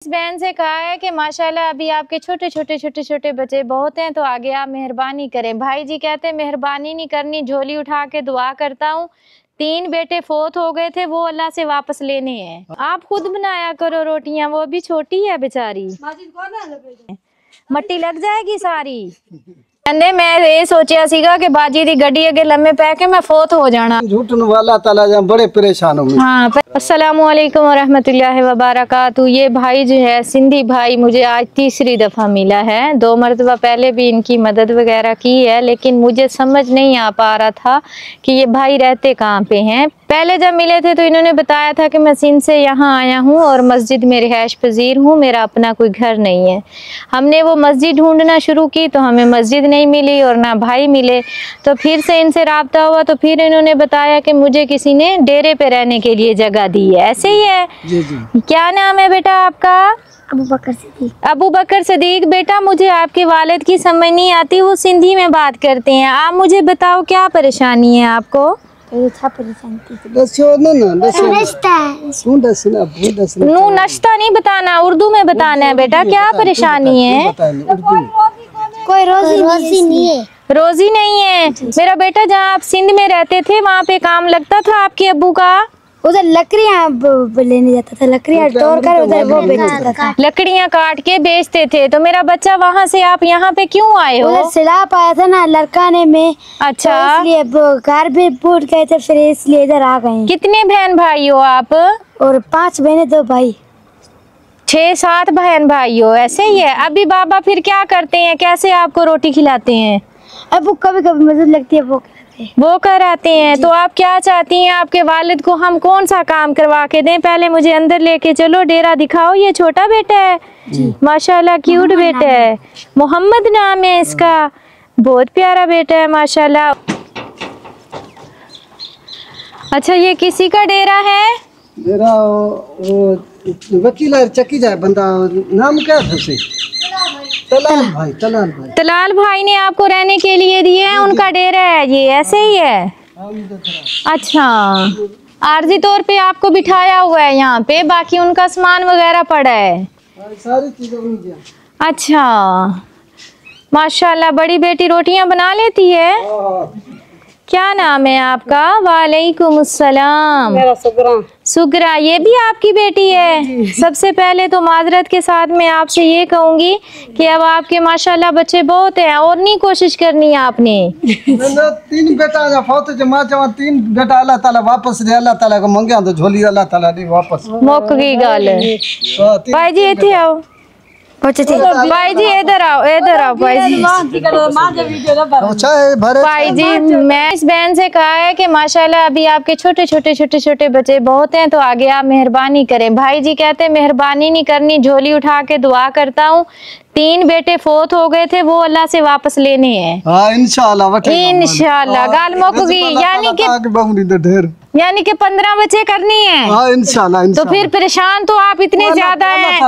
इस बहन से कहा है कि माशाल्लाह अभी आपके छोटे बच्चे बहुत हैं, तो आगे आप मेहरबानी करें। भाई जी कहते हैं मेहरबानी नहीं करनी, झोली उठा के दुआ करता हूँ। 3 बेटे फोत हो गए थे, वो अल्लाह से वापस लेने हैं। आप खुद बनाया करो रोटियां, वो भी छोटी है बेचारी, मट्टी लग जाएगी सारी। मैं ये सोचा सीगा कि बाजी दी गड्डी अगे लम्बे पै के मैं फोत हो जाना। झूठन वाला ताला जा बड़े परेशान हो। हाँ, अस्सलामु अलैकुम वरहमतुल्लाहि वबरकातुहू। ये भाई जो है सिंधी भाई, मुझे आज तीसरी दफ़ा मिला है। 2 मरतबा पहले भी इनकी मदद वगैरह की है, लेकिन मुझे समझ नहीं आ पा रहा था कि ये भाई रहते कहाँ पे हैं। पहले जब मिले थे तो इन्होंने बताया था कि मैं सिंध से यहाँ आया हूँ और मस्जिद में रिहाइश पजीर हूँ, मेरा अपना कोई घर नहीं है। हमने वो मस्जिद ढूंढना शुरू की तो हमें मस्जिद नहीं मिली और ना भाई मिले, तो फिर से इनसे राब्ता हुआ तो फिर इन्होंने बताया कि मुझे किसी ने डेरे पे रहने के लिए जगह दी है। ऐसे ही है जी जी। क्या नाम है बेटा आपका? अबू बकर सदीक। अबू बकर सदीक। बेटा मुझे आपके वालिद की समझ नहीं आती, वो सिंधी में बात करते हैं। आप मुझे बताओ क्या परेशानी है आपको? नाश्ता नहीं बताना, उर्दू में बताना है बेटा। क्या परेशानी है? कोई रोजी नहीं है। रोजी नहीं है। मेरा बेटा जहाँ आप सिंध में रहते थे वहाँ पे काम लगता था आपके अब्बू का? उधर लकड़ियाँ लेने जाता था, लकड़ियाँ तोड़ कर उधर वो बेचता था। लकड़ियाँ काट के बेचते थे। तो मेरा बच्चा वहाँ से आप यहाँ पे क्यों आए हो? उधर सैलाब आया था ना लड़काने में। अच्छा, तो इसलिए घर भी फूट गए थे, फिर इसलिए इधर आ गए। कितने बहन भाई हो आप? और 5 बहने 2 भाई। 6-7 बहन भाई हो। ऐसे ही है। अभी बाबा फिर क्या करते हैं, कैसे आपको रोटी खिलाते हैं? अब कभी कभी मदद लगती है वो कराते हैं। तो आप क्या चाहती हैं आपके वालिद को हम कौन सा काम करवा के दें? पहले मुझे अंदर लेके चलो, डेरा दिखाओ। ये छोटा बेटा है माशाल्लाह, क्यूट बेटा है। मोहम्मद नाम है इसका, बहुत प्यारा बेटा है माशाल्लाह। अच्छा, ये किसी का डेरा है? मेरा वो वकील है, चक्की जाए बंदा। नाम क्या है? तलाल भाई। तलाल भाई ने आपको रहने के लिए दिए हैं, उनका डेरा है ये। ऐसे ही है। अच्छा, आर्जी तौर पे आपको बिठाया हुआ है यहाँ पे, बाकी उनका सामान वगैरह पड़ा है, सारी चीजें। अच्छा माशाल्लाह। बड़ी बेटी रोटियां बना लेती है। क्या नाम है आपका? वालेकुम अस्सलाम। मेरा सुगरा। ये भी आपकी बेटी है? सबसे पहले तो माजरत के साथ मैं आपसे ये कहूंगी कि अब आपके माशाल्लाह बच्चे बहुत हैं, और नहीं कोशिश करनी है आपने। 3 बेटा फौत जमा 3 बेटा अल्लाह ताला वापस दे। अल्लाह ताला को मंगे तो झोली अल्लाह ताला दी वापस। मुक की गल। भाई जी इथे आओ। भाई जी इधर आओ, इधर आओ भाई जी। भाई जी, मैं इस बहन से कहा है कि माशाल्लाह अभी आपके छोटे बच्चे बहुत हैं, तो आगे आप मेहरबानी करें। भाई जी कहते हैं मेहरबानी नहीं करनी, झोली उठा के दुआ करता हूँ। 3 बेटे फोत हो गए थे, वो अल्लाह से वापस लेने हैं। हाँ इंशाल्लाह गाल मुकगी, यानी कि 15 बच्चे करनी है। हाँ इंशाल्लाह। तो फिर परेशान तो आप इतने ज्यादा हैं।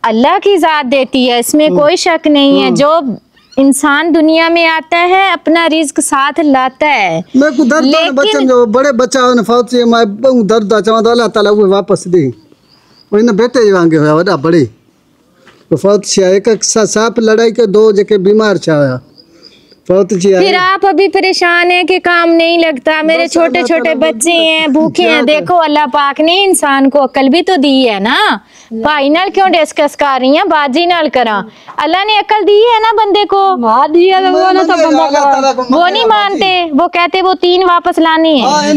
अल्लाह की जात देती है, इसमें कोई शक नहीं है। जो इंसान दुनिया में आता है अपना रिज्क साथ लाता है। लेकिन जो बड़े बच्चा अल्लाह ताला वो वापस दे। बेटे वांगे बड़े फौत एक सांप लड़ाई के 2 जके बीमार छाया। फिर आप अभी परेशान हैं कि काम नहीं लगता, मेरे छोटे बच्चे हैं, भूखे हैं। देखो अल्लाह पाक ने इंसान को अकल भी तो दी है ना। भाई नाल क्यों डिस्कस कर रही हैं? बाजी नाल करा। अल्लाह ने अकल दी है ना बंदे को। वो नहीं मानते, वो कहते वो 3 वापस लानी है।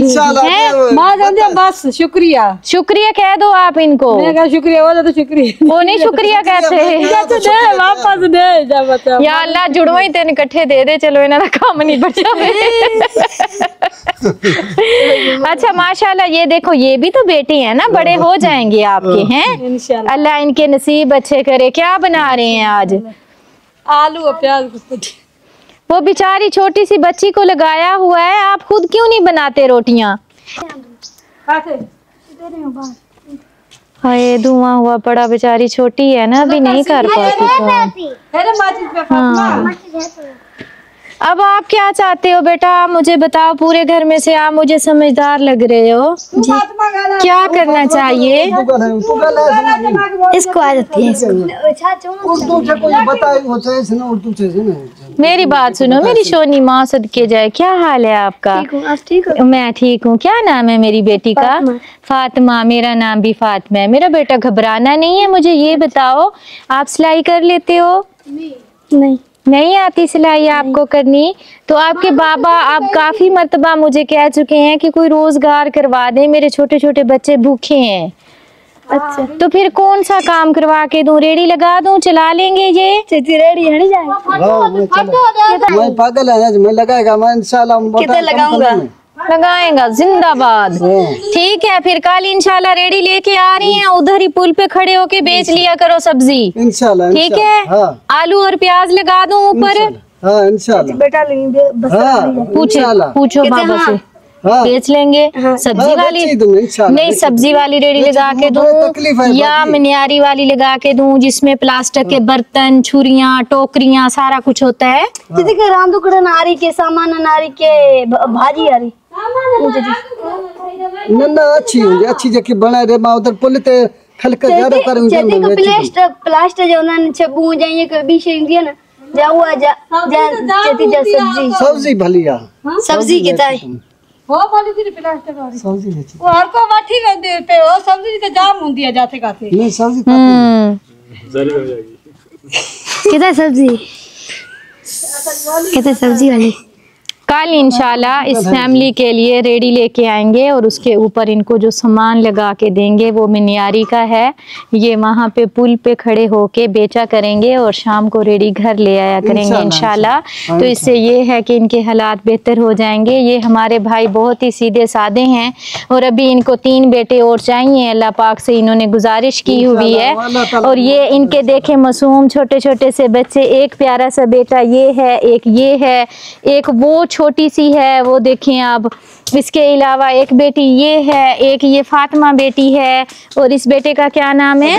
बस शुक्रिया कह दो आप इनको। शुक्रिया वो नहीं शुक्रिया कहते। वापस दे या अल्लाह जुड़वा ही 3 इकट्ठे दे दे, चलो इन्होंने काम नहीं बचा। अच्छा माशाल्लाह, ये देखो ये भी तो बेटी है ना, बड़े हो जाएंगे आपके हैं। अल्लाह इनके नसीब अच्छे करे। क्या बना रहे हैं आज? आलू और प्याज। वो बेचारी छोटी सी बच्ची को लगाया हुआ है, आप खुद क्यों नहीं बनाते रोटियां? हाय धुआं हुआ पड़ा, बेचारी छोटी है ना, अभी नहीं कर पाती। अब आप क्या चाहते हो बेटा, मुझे बताओ। पूरे घर में से आप मुझे समझदार लग रहे हो, क्या करना चाहिए? इसको आ जाती है। मेरी बात सुनो, मेरी सोनी माँ सदके जाए। क्या हाल है आपका? ठीक हो? मैं ठीक हूँ। क्या नाम है मेरी बेटी का? फातिमा। मेरा नाम भी फातिमा है। मेरा बेटा घबराना नहीं है। मुझे ये बताओ, आप सिलाई कर लेते हो? नहीं आती सिलाई आपको करनी? तो आपके बाबा आप काफी मर्तबा मुझे कह चुके हैं कि कोई रोजगार करवा दे, मेरे छोटे छोटे बच्चे भूखे हैं। अच्छा, तो फिर कौन सा काम करवा के दूं? रेडी लगा दूं, चला लेंगे ये? रेडी है नहीं जाए। मैं पागल है, मैं लगाएगा, मैं इंशाल्लाह कितने लगाऊंगा? लगाएगा, जिंदाबाद। ठीक है, फिर कल इंशाल्लाह रेडी लेके आ रही हैं, उधर ही पुल पे खड़े होके बेच लिया करो सब्जी। इंशाल्लाह। ठीक है। हाँ। आलू और प्याज लगा दूं ऊपर? हाँ इंशाल्लाह। बेटा पूछो बाबा से। हाँ। बेच लेंगे। सब्जी वाली नहीं, सब्जी वाली रेडी लगा के दूं या मनियारी वाली लगा के दूं, जिसमें प्लास्टिक के बर्तन, छुरियां, टोकरियां, सारा कुछ होता है। के रांदुकड़ा नारी के सामान, नारी के भाजी आ रही ना अच्छी जगह बना रे मां उधर पुल ते खलक ज्यादा करूं प्लास्टर जो ना छबू जाइए के बीच इंडिया ना जाऊ जा सब्जी भलिया सब्जी के ताई वो वाली थी प्लास्टिक वाली सब्जी वो हर को बाठी रहते पे वो सब्जी के जाम होती है जाते खाते नहीं सब्जी जरूर हो जाएगी। कितने सब्जी वाली? कल इंशाल्लाह इस फैमिली के लिए रेडी लेके आएंगे और उसके ऊपर इनको जो सामान लगा के देंगे वो मिनियारी का है। ये वहाँ पे पुल पे खड़े होके बेचा करेंगे और शाम को रेडी घर ले आया करेंगे इंशाल्लाह। तो इससे ये है कि इनके हालात बेहतर हो जाएंगे। ये हमारे भाई बहुत ही सीधे साधे हैं और अभी इनको 3 बेटे और चाहिए। अल्लाह पाक से इन्होंने गुजारिश की हुई है। और ये इनके देखे मासूम छोटे छोटे से बच्चे, एक प्यारा सा बेटा ये है, एक ये है, एक वो छोटी सी है वो देखें आप। इसके अलावा एक बेटी ये है, एक ये फातिमा बेटी है और इस बेटे का क्या नाम है?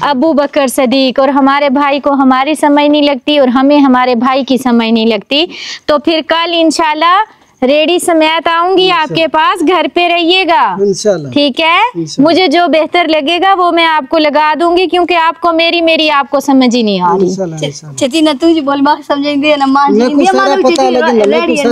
अबू बकर सदीक। और हमारे भाई को हमारी समझ नहीं लगती और हमें हमारे भाई की समझ नहीं लगती। तो फिर कल इंशाल्लाह रेडी समेत आऊंगी आपके पास, घर पे रहिएगा इंशाल्लाह। ठीक है। मुझे जो बेहतर लगेगा वो मैं आपको लगा दूंगी, क्योंकि आपको मेरी आपको समझ ही नहीं आ रही। छती न तू जी बोल बात समझेंगे ना मान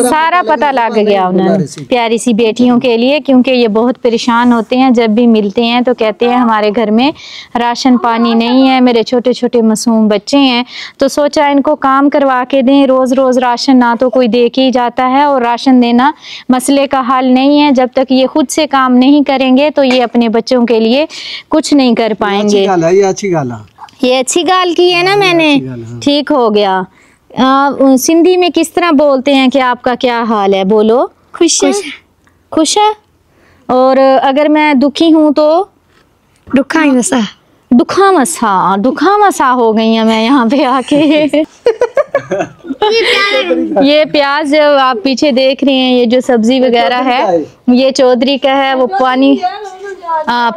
सारा पता लग गया उन्हें प्यारी सी बेटियों के लिए, क्योंकि ये बहुत परेशान होते हैं। जब भी मिलते हैं तो कहते हैं हमारे घर में राशन पानी नहीं है, मेरे छोटे छोटे मासूम बच्चे हैं। तो सोचा इनको काम करवा के दें। रोज रोज राशन ना तो कोई दे के ही जाता है और राशन देना मसले का हल नहीं है। जब तक ये खुद से काम नहीं करेंगे तो ये अपने बच्चों के लिए कुछ नहीं कर पाएंगे। ये अच्छी गाल है। ये अच्छी गाल की है ना मैंने? ठीक हो गया। सिंधी में किस तरह बोलते हैं कि आपका क्या हाल है? बोलो। खुश है। खुश है। और अगर मैं दुखी हूँ तो? दुखा मसा। दुखा मसा हो गई है मैं यहाँ पे आके। ये प्याज जो आप पीछे देख रहे हैं, ये जो सब्जी वगैरह है, ये चौधरी का है। वो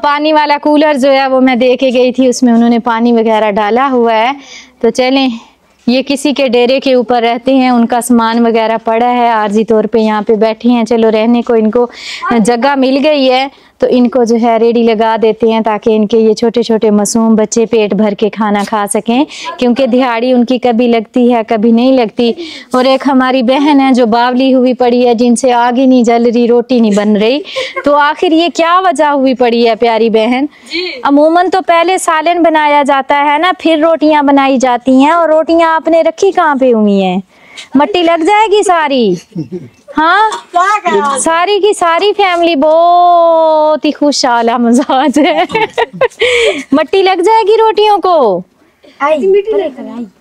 पानी वाला कूलर जो है वो मैं दे के गई थी, उसमें उन्होंने पानी वगैरह डाला हुआ है। तो चलें, ये किसी के डेरे के ऊपर रहते हैं, उनका सामान वगैरह पड़ा है, आर्जी तौर पे यहाँ पे बैठे हैं। चलो रहने को इनको जगह मिल गई है तो इनको जो है रेडी लगा देते हैं, ताकि इनके ये छोटे छोटे मासूम बच्चे पेट भर के खाना खा सकें, क्योंकि दिहाड़ी उनकी कभी लगती है कभी नहीं लगती। और एक हमारी बहन है जो बावली हुई पड़ी है, जिनसे आग ही नहीं जल रही, रोटी नहीं बन रही। तो आखिर ये क्या वजह हुई पड़ी है प्यारी बहन? अमूमन तो पहले सालन बनाया जाता है ना, फिर रोटियां बनाई जाती हैं। और रोटियां आपने रखी कहाँ पे हुई हैं? मट्टी लग जाएगी सारी। हाँ, सारी की सारी फैमिली बहुत ही खुशहाल मिजाज है। मट्टी लग जाएगी रोटियों को।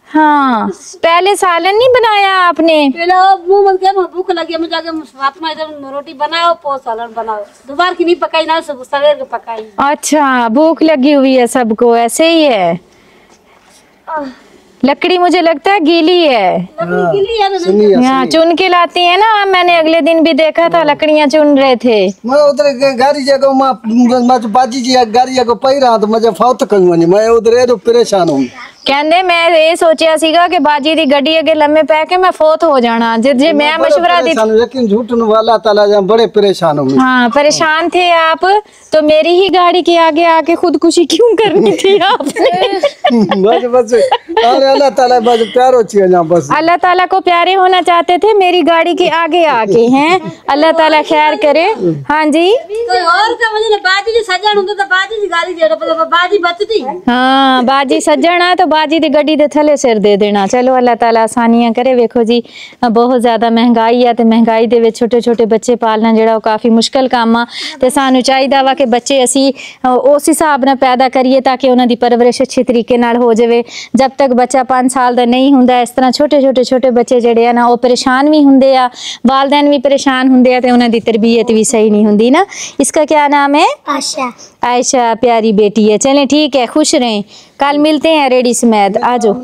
हाँ, पहले सालन नहीं बनाया आपने? भूख लगी मुझे, रोटी बनाओ पो सालन बनाओ, दोबारा की नहीं पकाई ना, सब सवेर के पकाई। अच्छा, भूख लगी हुई है सबको, ऐसे ही है। लकड़ी मुझे लगता है गीली है। यहाँ चुन के लाती है ना, मैंने अगले दिन भी देखा था लकड़ियाँ चुन रहे थे। मैं उधर गाड़ी जगह बाजी जी गाड़ी जगह पई रहा तो मुझे फाउत करूँगा नहीं, मैं उधर परेशान हूँ। ਕਹਿੰਦੇ ਮੈਂ ਇਹ ਸੋਚਿਆ ਸੀਗਾ ਕਿ ਬਾਜੀ ਦੀ ਗੱਡੀ ਅੱਗੇ ਲੰਮੇ ਪੈ ਕੇ ਮੈਂ ਫੌਤ ਹੋ ਜਾਣਾ ਜੇ मैं मशवरा दी। लेकिन झूठ वाला ताला जब बड़े परेशान हो। हाँ परेशान थे आप, तो मेरी ही गाड़ी के आगे आके खुदकुशी क्यों करनी थी आपने? बस अरे अल्लाह ताला बस प्यार होती है बस। अल्लाह ताला को प्यारे होना चाहते थे, मेरी गाड़ी के आगे आके हैं। अल्लाह ताला खैर करे। हाँ जी कोई और का मुझे बाजी दी सजण हुंदा तो बाजी दी गाड़ी दे बाजी बचदी। हाँ बाजी सज्जण है तो बाजी दी गड्डी दे थले सिर दे देना। चलो अल्लाह ताला आसानियां करे। वेखो जी बहुत ज्यादा महंगाई है, ते महंगाई दे विच छोटे छोटे बच्चे पालना जिहड़ा वो काफ़ी मुश्किल काम आ, ते सानू चाहिदा वा कि बच्चे असी उस हिसाब नाल पैदा करिए ताकि उन्हां दी परवरिश अच्छे तरीके नाल हो जाए। जब तक बच्चा 5 साल दा नहीं हुंदा, इस तरह छोटे बच्चे जिहड़े आ ना वो परेशान भी हुंदे आ, वालदैन भी परेशान हुंदे आ, ते उन्हां दी तरबियत भी सही नहीं हुंदी ना। इसका क्या नाम है? आशा। आयशा प्यारी बेटी है। चलें ठीक है, खुश रहें, कल मिलते हैं रेडी समेत। आ जाओ।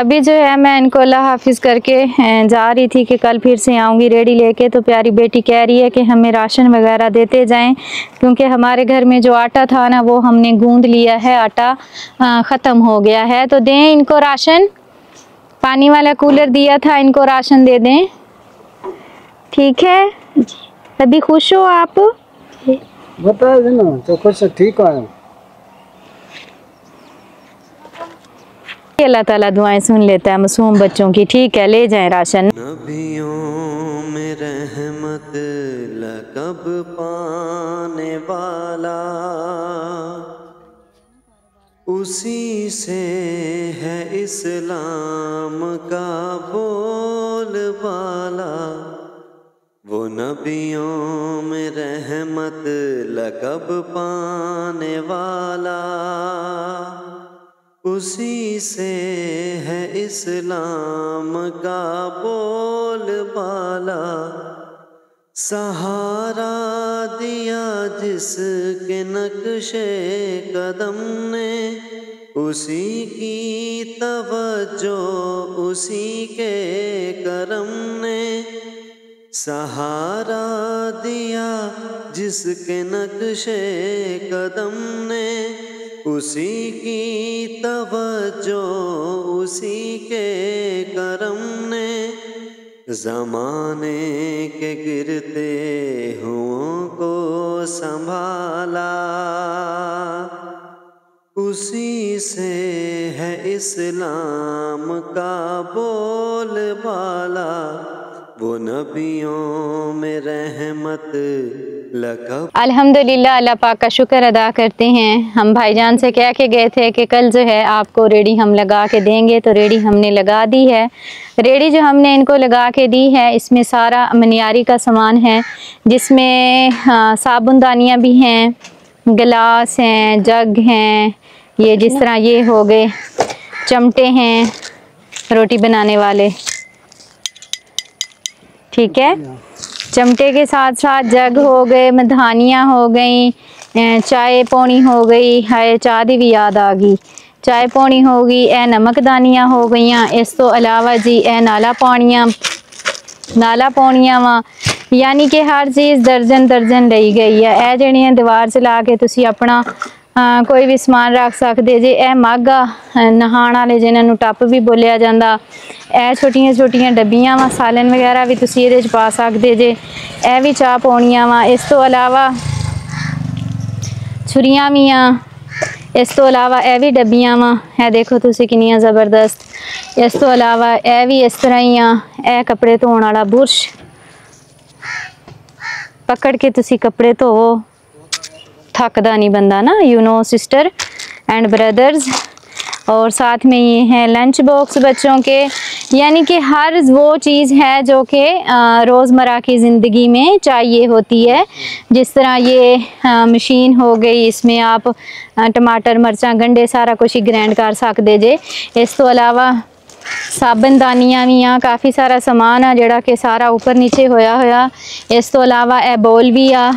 अभी जो है मैं इनको अल्लाह हाफिज़ करके जा रही थी कि कल फिर से आऊँगी रेडी लेके, तो प्यारी बेटी कह रही है कि हमें राशन वगैरह देते जाएं, क्योंकि हमारे घर में जो आटा था ना वो हमने गूंद लिया है, आटा ख़त्म हो गया है। तो दें इनको राशन, पानी वाला कूलर दिया था, इनको राशन दे दें, ठीक है? अभी खुश हो आप? बता देना तो खुश ठीक है। अल्लाह ताला दुआएं सुन लेता है मासूम बच्चों की। ठीक है, ले जाएं राशन। नबियों में रहमत लक़ब पाने वाला, उसी से है इस्लाम का बोलबाला। वो नबियों में रहमत लक़ब पाने वाला, उसी से है इस्लाम का बोलबाला। सहारा दिया जिसके नक्शे कदम ने, उसी की तवज्जो उसी के करम ने। सहारा दिया जिसके नक्शे कदम ने, उसी की तवज्जो उसी के करम ने। ज़माने के गिरते हुओं को संभाला, उसी से है इस्लाम का बोलबाला। वो नबियों में रहमत लक़ब। अल्हम्दुलिल्लाह, अल्लाह पाक का शुक्र अदा करते हैं। हम भाईजान से कह के गए थे कि कल जो है आपको रेडी हम लगा के देंगे, तो रेडी हमने लगा दी है। रेडी जो हमने इनको लगा के दी है इसमें सारा मनियारी का सामान है, जिसमें साबुनदानियाँ भी हैं, गिलास हैं, जग हैं, ये जिस तरह ये हो गए चमटे हैं रोटी बनाने वाले, ठीक है? चमटे के साथ साथ जग हो गए, मधानियाँ हो गई, चाय पौनी हो गई, हाय चाह दी भी याद आ गई, चाय पौनी हो गई, ए नमकदानियाँ हो गई। इस तो अलावा जी ए नाला पौनियाँ वा, यानी कि हर चीज़ दर्जन दर्जन ली गई है। ए जड़ियाँ दीवार च ला के तुसी अपना कोई भी समान रख सकते जे। ए मग आ नहाण वाले जिन्होंने टप भी बोलिया जाता। ए छोटियां छोटियां डब्बियां वा, सालन वगैरह भी तुसी इहदे च पा सकते जे। ए भी चाह पौनियां वा। इस तो अलावा छुरियां भी आ। इस तो अलावा ए भी डब्बियां वा, ए देखो तुसी कितनियां ज़बरदस्त। इस तो अलावा ए भी इस तरह ही आ। ए कपड़े धोने वाला बुरश, पकड़ के तुसी कपड़े धोवो, थकदा नहीं बंदा ना, you know sister and brothers. और साथ में ये है लंच बॉक्स बच्चों के, यानी कि हर वो चीज़ है जो कि रोज़मर्रा की ज़िंदगी में चाहिए होती है। जिस तरह ये मशीन हो गई, इसमें आप टमाटर मिर्चा गंढे सारा कुछ ही ग्राइंड कर सकते जे। इस तो अलावा साबनदानियाँ भी आ, काफ़ी सारा समान आ जिहड़ा कि सारा ऊपर नीचे होया होया। इस तो अलावा ए बोल भी आ,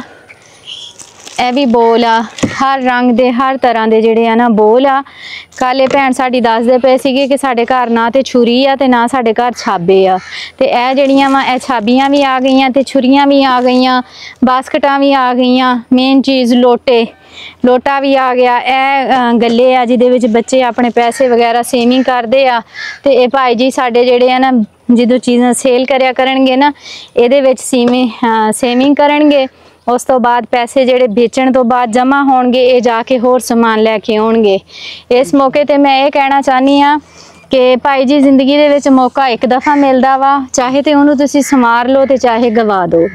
ਇਹ ਵੀ ਬੋਲ ਆ, ਹਰ ਰੰਗ ਦੇ ਹਰ ਤਰ੍ਹਾਂ ਦੇ ਜਿਹੜੇ ਆ ਨਾ ਬੋਲ ਆ। ਕੱਲ੍ਹ ਇਹ ਭੈਣ ਸਾਡੀ ਦੱਸਦੇ ਪਏ ਸੀਗੇ ਕਿ ਸਾਡੇ ਘਰ ਨਾ ਤੇ ਛੁਰੀ ਆ ਤੇ ਨਾ ਸਾਡੇ ਘਰ ਛਾਬੇ ਆ, ਤੇ ਇਹ ਜਿਹੜੀਆਂ ਵਾ ਇਹ ਛਾਬੀਆਂ ਵੀ ਆ ਗਈਆਂ ਤੇ ਛੁਰੀਆਂ ਵੀ ਆ ਗਈਆਂ, ਬਾਸਕਟਾਂ ਵੀ ਆ ਗਈਆਂ, ਮੇਨ ਚੀਜ਼ ਲੋਟਾ ਵੀ ਆ ਗਿਆ। ਇਹ ਗੱਲੇ ਆ ਜਿਹਦੇ ਵਿੱਚ ਬੱਚੇ ਆਪਣੇ ਪੈਸੇ ਵਗੈਰਾ ਸੇਵਿੰਗ ਕਰਦੇ ਆ, ਤੇ ਇਹ ਭਾਈ ਜੀ ਸਾਡੇ ਜਿਹੜੇ ਆ ਨਾ ਜਦੋਂ ਚੀਜ਼ਾਂ ਸੇਲ ਕਰਿਆ ਕਰਨਗੇ ਨਾ ਇਹਦੇ ਵਿੱਚ ਸੇਵਿੰਗ ਕਰਨਗੇ। ਉਸ ਤੋਂ ਬਾਅਦ ਪੈਸੇ ਜਿਹੜੇ ਵੇਚਣ ਤੋਂ ਬਾਅਦ ਜਮ੍ਹਾਂ ਹੋਣਗੇ ਇਹ ਜਾ ਕੇ ਹੋਰ ਸਮਾਨ ਲੈ ਕੇ ਆਉਣਗੇ। ਇਸ ਮੌਕੇ ਤੇ ਮੈਂ ਇਹ ਕਹਿਣਾ ਚਾਹਨੀ ਆ ਕਿ ਭਾਈ ਜੀ ਜ਼ਿੰਦਗੀ ਦੇ ਵਿੱਚ ਮੌਕਾ ਇੱਕ ਦਫਾ ਮਿਲਦਾ ਵਾ, ਚਾਹੇ ਤੇ ਉਹਨੂੰ ਤੁਸੀਂ ਸੰਵਾਰ ਲਓ ਤੇ ਚਾਹੇ ਗਵਾ ਦਿਓ।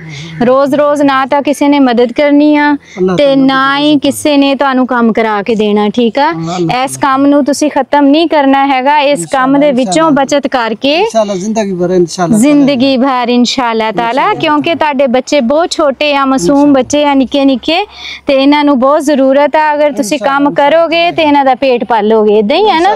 ਰੋਜ਼ ਨਾ ਤਾਂ ਕਿਸੇ ਨੇ ਮਦਦ ਕਰਨੀ ਆ ਤੇ ਨਾ ਹੀ ਕਿਸੇ ਨੇ ਤੁਹਾਨੂੰ ਕੰਮ ਕਰਾ ਕੇ ਦੇਣਾ, ਠੀਕ ਆ। ਇਸ ਕੰਮ ਨੂੰ ਤੁਸੀਂ ਖਤਮ ਨਹੀਂ ਕਰਨਾ ਹੈਗਾ, ਇਸ ਕੰਮ ਦੇ ਵਿੱਚੋਂ ਬਚਤ ਕਰਕੇ ਜ਼ਿੰਦਗੀ ਭਰ ਇਨਸ਼ਾਅੱਲਾ ਤਾਲਾ, ਕਿਉਂਕਿ ਤੁਹਾਡੇ ਬੱਚੇ ਬਹੁਤ ਛੋਟੇ ਆ, ਮਾਸੂਮ ਬੱਚੇ ਆ, ਨਿੱਕੇ ਨਿੱਕੇ, ਤੇ ਇਹਨਾਂ ਨੂੰ ਬਹੁਤ ਜ਼ਰੂਰਤ ਆ। ਅਗਰ ਤੁਸੀਂ ਕੰਮ ਕਰੋਗੇ ਤੇ ਇਹਨਾਂ ਦਾ ਪੇਟ ਪਾਲੋਗੇ, ਇਦਾਂ ही है ना।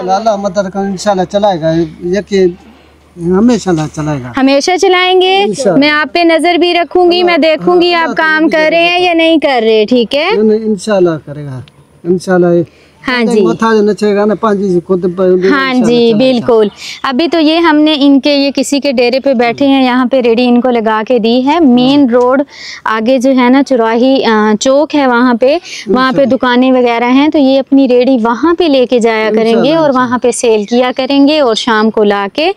चलाएगा, हमेशा चलाएंगे। मैं आप पे नजर भी रखूंगी, मैं देखूंगी आप काम कर रहे हैं या नहीं कर रहे, ठीक है। इंशाल्लाह करेगा, इंशाल्लाह। हाँ जी, हाँ जी बिल्कुल। अभी तो ये हमने इनके ये किसी के डेरे पे बैठे हैं, यहाँ पे रेडी इनको लगा के दी है। मेन रोड आगे जो है ना चौराही चौक है, वहाँ पे दुकानें वगैरह हैं, तो ये अपनी रेडी वहाँ पे लेके जाया करेंगे और वहाँ पे सेल किया करेंगे और शाम को लाके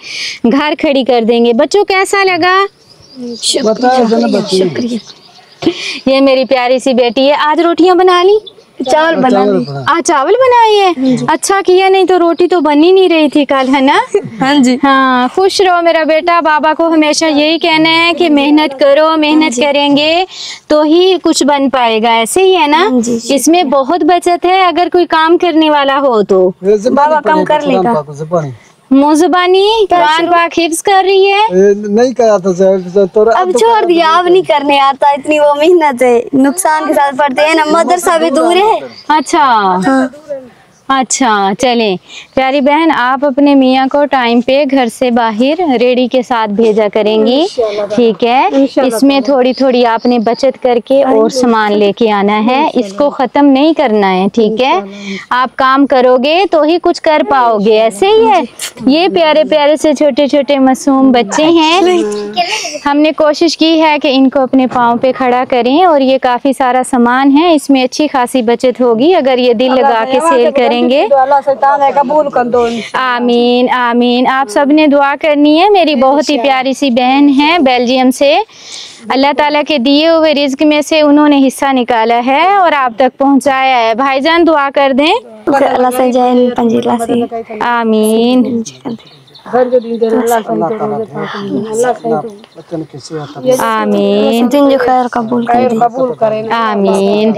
घर खड़ी कर देंगे। बच्चों कैसा लगा? शुक्रिया। ये मेरी प्यारी सी बेटी है। आज रोटियाँ बना ली? चावल बना ली। आज चावल बनाई है, अच्छा किया, नहीं तो रोटी तो बन ही नहीं रही थी कल, है ना। हाँ जी, हाँ। खुश रहो मेरा बेटा, बाबा को हमेशा यही कहना है कि मेहनत करो, मेहनत करेंगे तो ही कुछ बन पाएगा, ऐसे ही है ना। इसमें बहुत बचत है अगर कोई काम करने वाला हो तो। बाबा काम कर लेगा। मुज़बानी कुरान पाक हिफ्ज कर रही है? नहीं करा था तो अब छोड़ दिया, अब नहीं करने आता, इतनी वो मेहनत है, नुकसान के साथ पढ़ते हैं ना, मदरसा भी दूर है। अच्छा अच्छा, चलें प्यारी बहन, आप अपने मियाँ को टाइम पे घर से बाहर रेडी के साथ भेजा करेंगी, ठीक है। इसमें थोड़ी थोड़ी आपने बचत करके और सामान लेके आना है, इसको ख़त्म नहीं करना है, ठीक है। आप काम करोगे तो ही कुछ कर पाओगे, ऐसे ही है। ये प्यारे प्यारे से छोटे छोटे मासूम बच्चे हैं, हमने कोशिश की है कि इनको अपने पाँव पे खड़ा करें, और ये काफ़ी सारा सामान है, इसमें अच्छी खासी बचत होगी अगर ये दिल लगा के सेल करेंगे। आमीन आमीन। आप सब ने दुआ करनी है। मेरी बहुत ही प्यारी सी बहन है बेल्जियम से, अल्लाह ताला के दिए हुए रिज्क में से उन्होंने हिस्सा निकाला है और आप तक पहुंचाया है। भाईजान दुआ कर दें। आमीन आमीन, जो खैर कबूल करे, आमीन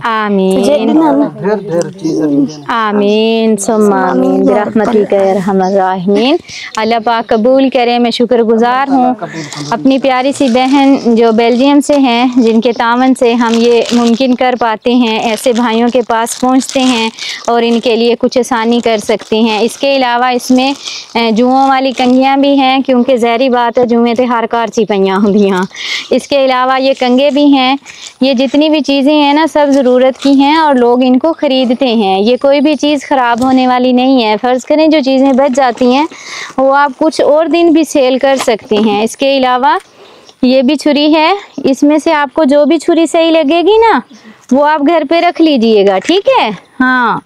आमीन आमीन सुम्मा आमीन बिरहमतिक या अरहमर राहिमीन। अल्लाह पाक कबूल करे। मैं शुक्रगुजार हूँ अपनी प्यारी सी बहन जो बेल्जियम से हैं, जिनके तावन से हम ये मुमकिन कर पाते हैं, ऐसे भाइयों के पास पहुँचते हैं और इनके लिए कुछ आसानी कर सकते हैं। इसके अलावा इसमें जुओं वाली कंघियाँ भी हैं, क्योंकि ज़हरी बात है जुएँ तो हर घर ची पईयां होंदियां। इसके अलावा ये कंघे भी हैं। ये जितनी भी चीज़ें हैं ना सब ज़रूरत की हैं और लोग इनको ख़रीदते हैं। ये कोई भी चीज़ ख़राब होने वाली नहीं है। फ़र्ज़ करें जो चीज़ें बच जाती हैं वो आप कुछ और दिन भी सेल कर सकते हैं। इसके अलावा ये भी छुरी है, इसमें से आपको जो भी छुरी सही लगेगी ना वो आप घर पे रख लीजिएगा, ठीक है। हाँ,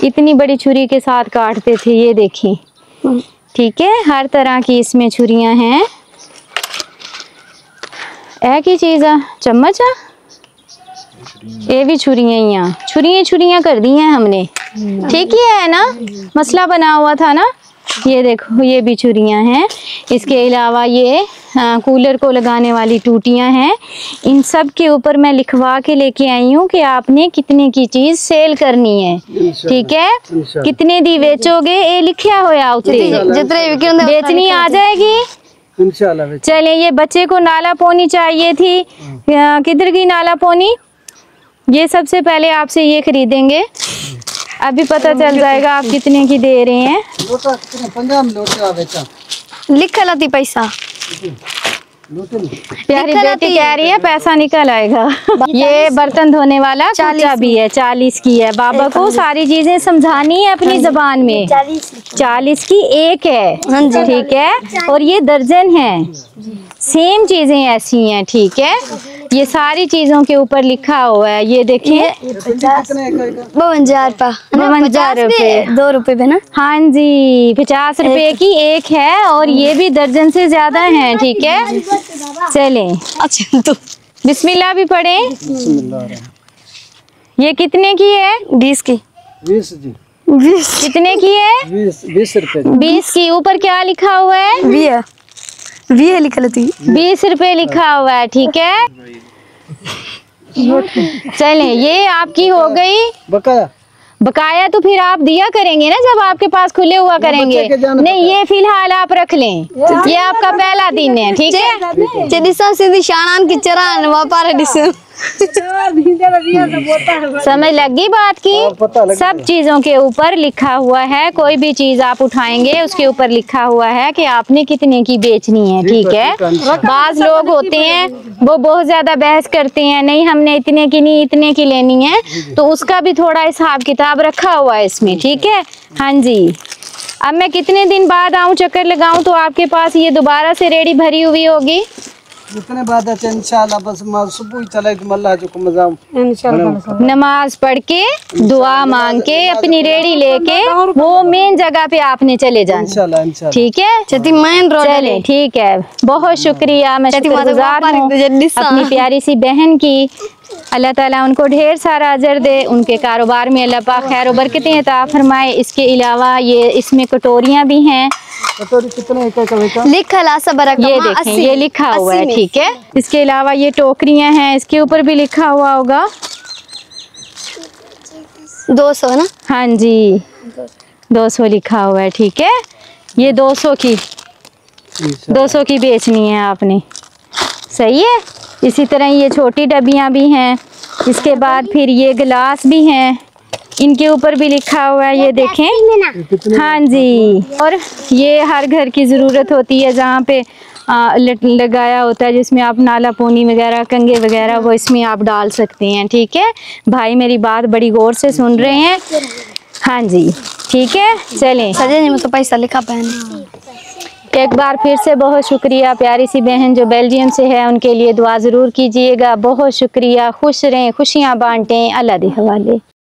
इतनी बड़ी छुरी के साथ काटते थे, ये देखिए, ठीक है। हर तरह की इसमें छुरियां हैं। एक ही चीज़ है, चम्मच है, ये भी छुरियां ही छुरियां कर दी हैं हमने, ठीक ही है ना। मसला बना हुआ था ना। ये देखो, ये भी छुरियां हैं। इसके अलावा ये कूलर को लगाने वाली टूटियां हैं। इन सब के ऊपर मैं लिखवा के लेके आई हूँ कि आपने कितने की चीज़ सेल करनी है, ठीक है। कितने दी बेचोगे ये लिखा होया उत्ते, जितने बेचनी आ जाएगी इंशाल्लाह। चलिए, ये बच्चे को नाला पोनी चाहिए थी, किधर की नाला पोनी, ये सबसे पहले आपसे ये खरीदेंगे। अभी पता चल जाएगा आप कितने की दे रहे हैं। लिखा लाती पैसा प्यारी बेटी कह रही है पैसा निकल आएगा। ये बर्तन धोने वाला 40 भी है, 40 की है। बाबा को सारी चीजें समझानी है अपनी जबान में। 40 की एक है, ठीक है। और ये दर्जन है, सेम चीजें ऐसी हैं, ठीक है। ये सारी चीजों के ऊपर लिखा हुआ है, ये देखिए 52 रुपए, 2 रुपए पे ना। हाँ जी, 50 रुपए की एक है और ये भी दर्जन से ज्यादा है, ठीक है। चलें, अच्छा तो बिस्मिल्लाह भी पढ़े। ये कितने की है? 20 की। 20 जी। 20 कितने की है? 20 रुपए। 20 की। ऊपर क्या लिखा हुआ है? 20 है लिखा लेती। 20 रुपए लिखा हुआ है, ठीक है। चलें, ये आपकी हो गई। बकाया तो फिर आप दिया करेंगे ना जब आपके पास खुले हुआ करेंगे। नहीं, ये फिलहाल आप रख लें, ये आपका पहला दिन है, ठीक है। चलिए सीधी शानान की चरान व्यापार समझ लगी बात की? सब चीजों के ऊपर लिखा हुआ है, कोई भी चीज आप उठाएंगे उसके ऊपर लिखा हुआ है कि आपने कितने की बेचनी है, ठीक है। बाज लोग होते हैं वो बहुत ज्यादा बहस करते हैं, नहीं हमने इतने की नहीं इतने की लेनी है, तो उसका भी थोड़ा हिसाब किताब रखा हुआ है इसमें, ठीक है। हाँ जी, अब मैं कितने दिन बाद आऊँ चक्कर लगाऊं तो आपके पास ये दोबारा से रेडी भरी हुई होगी? जितने बाद अच्छा इंशाल्लाह, बस सुबह चले तो अल्लाह जो को मजा इंशाल्लाह नमाज पढ़ के दुआ मांग के अपनी रेडी लेके वो मेन जगह पे आपने चले जाना इंशाल्लाह, ठीक है। चले, ठीक है। बहुत शुक्रिया, मैं शुक्रगुजार हूँ अपनी प्यारी सी बहन की। अल्लाह ताला उनको ढेर सारा अजर दे, उनके कारोबार में अल्लाह पाक खैर बरकतें अता फरमाए। इसके अलावा ये इसमें कटोरियाँ भी हैं। कटोरी कितने लिखा ये देखें, ये लिखा हुआ है, ठीक है। इसके अलावा ये टोकरियाँ हैं, इसके ऊपर भी लिखा हुआ होगा 200 ना। हाँ जी, 200 लिखा हुआ है, ठीक है। ये 200 की बेचनी है आपने, सही है। इसी तरह ये छोटी डब्बियाँ भी हैं। इसके बाद फिर ये गिलास भी हैं, इनके ऊपर भी लिखा हुआ है, ये देखें। हाँ जी, और ये हर घर की ज़रूरत होती है जहाँ पे लगाया होता है, जिसमें आप नाला पोनी वगैरह कंगे वगैरह वो इसमें आप डाल सकते हैं, ठीक है। भाई मेरी बात बड़ी गौर से सुन रहे हैं। हाँ जी, ठीक है। चलें, सजे में तो पैसा लिखा पहने। एक बार फिर से बहुत शुक्रिया। प्यारी सी बहन जो बेल्जियम से है उनके लिए दुआ ज़रूर कीजिएगा। बहुत शुक्रिया। खुश रहें, खुशियाँ बांटें। अल्लाह दे हवाले।